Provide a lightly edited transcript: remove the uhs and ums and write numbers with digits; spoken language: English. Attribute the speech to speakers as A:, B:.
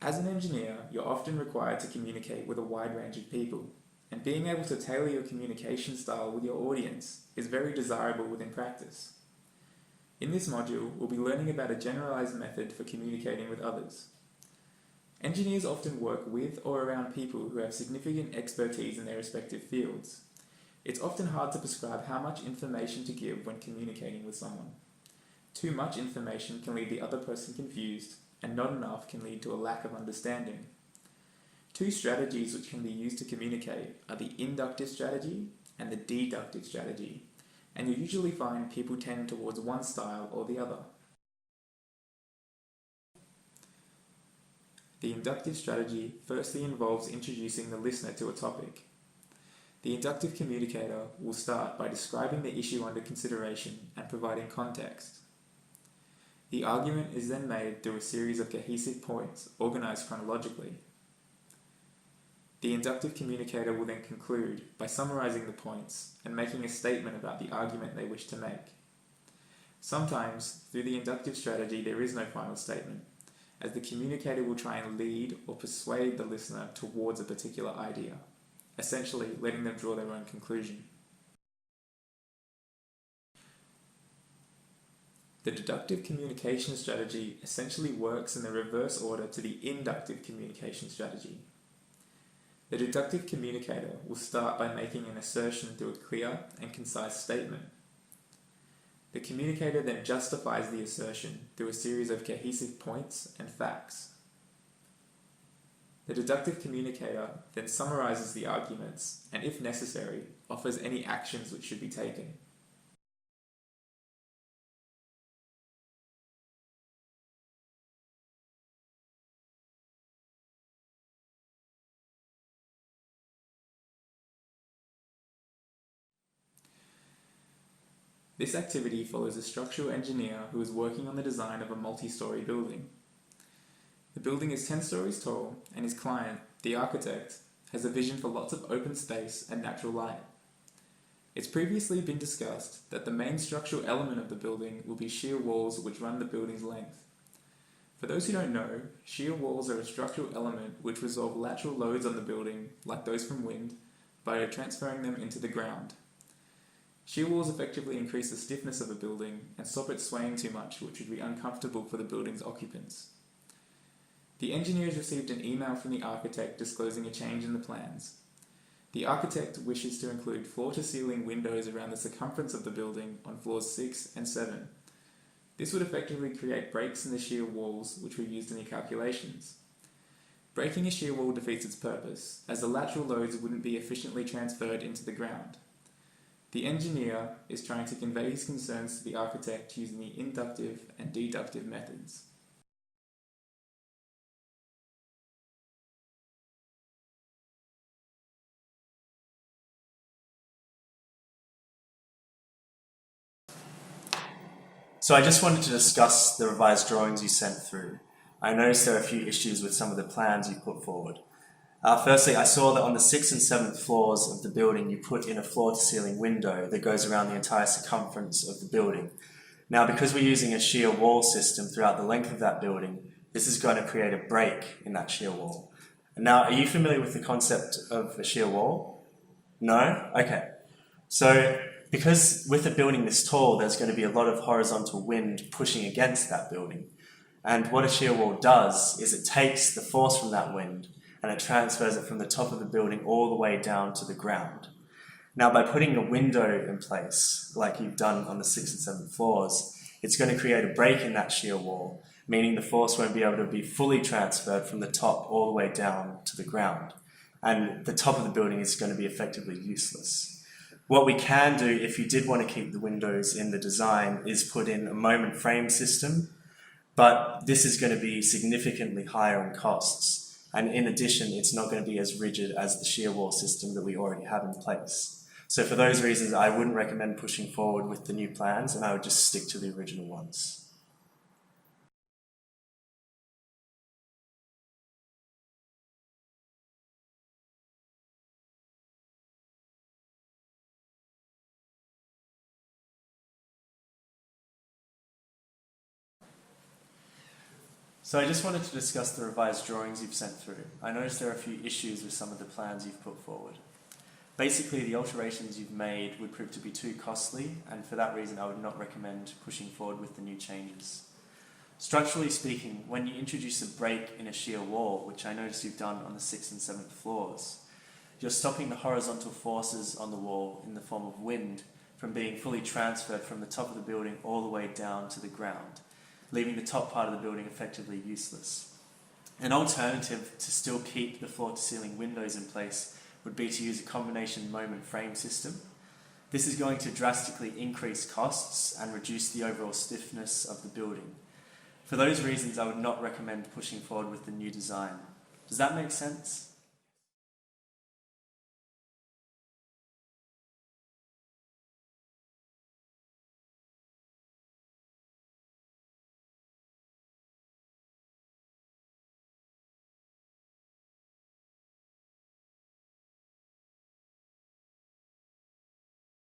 A: As an engineer, you're often required to communicate with a wide range of people, and being able to tailor your communication style with your audience is very desirable within practice. In this module, we'll be learning about a generalized method for communicating with others. Engineers often work with or around people who have significant expertise in their respective fields. It's often hard to prescribe how much information to give when communicating with someone. Too much information can leave the other person confused, and not enough can lead to a lack of understanding. Two strategies which can be used to communicate are the inductive strategy and the deductive strategy, and you usually find people tend towards one style or the other. The inductive strategy firstly involves introducing the listener to a topic. The inductive communicator will start by describing the issue under consideration and providing context. The argument is then made through a series of cohesive points organized chronologically. The inductive communicator will then conclude by summarizing the points and making a statement about the argument they wish to make. Sometimes, through the inductive strategy, there is no final statement, as the communicator will try and lead or persuade the listener towards a particular idea, essentially letting them draw their own conclusion. The deductive communication strategy essentially works in the reverse order to the inductive communication strategy. The deductive communicator will start by making an assertion through a clear and concise statement. The communicator then justifies the assertion through a series of cohesive points and facts. The deductive communicator then summarizes the arguments and, if necessary, offers any actions which should be taken. This activity follows a structural engineer who is working on the design of a multi-story building. The building is 10 stories tall, and his client, the architect, has a vision for lots of open space and natural light. It's previously been discussed that the main structural element of the building will be shear walls which run the building's length. For those who don't know, shear walls are a structural element which resolve lateral loads on the building, like those from wind, by transferring them into the ground. Shear walls effectively increase the stiffness of a building and stop it swaying too much, which would be uncomfortable for the building's occupants. The engineers received an email from the architect disclosing a change in the plans. The architect wishes to include floor-to-ceiling windows around the circumference of the building on floors 6 and 7. This would effectively create breaks in the shear walls which were used in the calculations. Breaking a shear wall defeats its purpose, as the lateral loads wouldn't be efficiently transferred into the ground. The engineer is trying to convey his concerns to the architect using the inductive and deductive methods.
B: So I just wanted to discuss the revised drawings you sent through. I noticed there are a few issues with some of the plans you put forward. Firstly, I saw that on the 6th and 7th floors of the building you put in a floor-to-ceiling window that goes around the entire circumference of the building. Now, because we're using a shear wall system throughout the length of that building, this is going to create a break in that shear wall. Now, are you familiar with the concept of a shear wall? No? Okay. So, because with a building this tall, there's going to be a lot of horizontal wind pushing against that building. And what a shear wall does is it takes the force from that wind and it transfers it from the top of the building all the way down to the ground. Now, by putting a window in place, like you've done on the 6th and 7th floors, it's going to create a break in that shear wall, meaning the force won't be able to be fully transferred from the top all the way down to the ground. And the top of the building is going to be effectively useless. What we can do, if you did want to keep the windows in the design, is put in a moment frame system, but this is going to be significantly higher in costs. And in addition, it's not going to be as rigid as the shear wall system that we already have in place. So for those reasons, I wouldn't recommend pushing forward with the new plans, and I would just stick to the original ones. So I just wanted to discuss the revised drawings you've sent through. I noticed there are a few issues with some of the plans you've put forward. Basically, the alterations you've made would prove to be too costly, and for that reason I would not recommend pushing forward with the new changes. Structurally speaking, when you introduce a break in a shear wall, which I noticed you've done on the 6th and 7th floors, you're stopping the horizontal forces on the wall in the form of wind from being fully transferred from the top of the building all the way down to the ground, leaving the top part of the building effectively useless. An alternative to still keep the floor-to-ceiling windows in place would be to use a combination moment frame system. This is going to drastically increase costs and reduce the overall stiffness of the building. For those reasons, I would not recommend pushing forward with the new design. Does that make sense?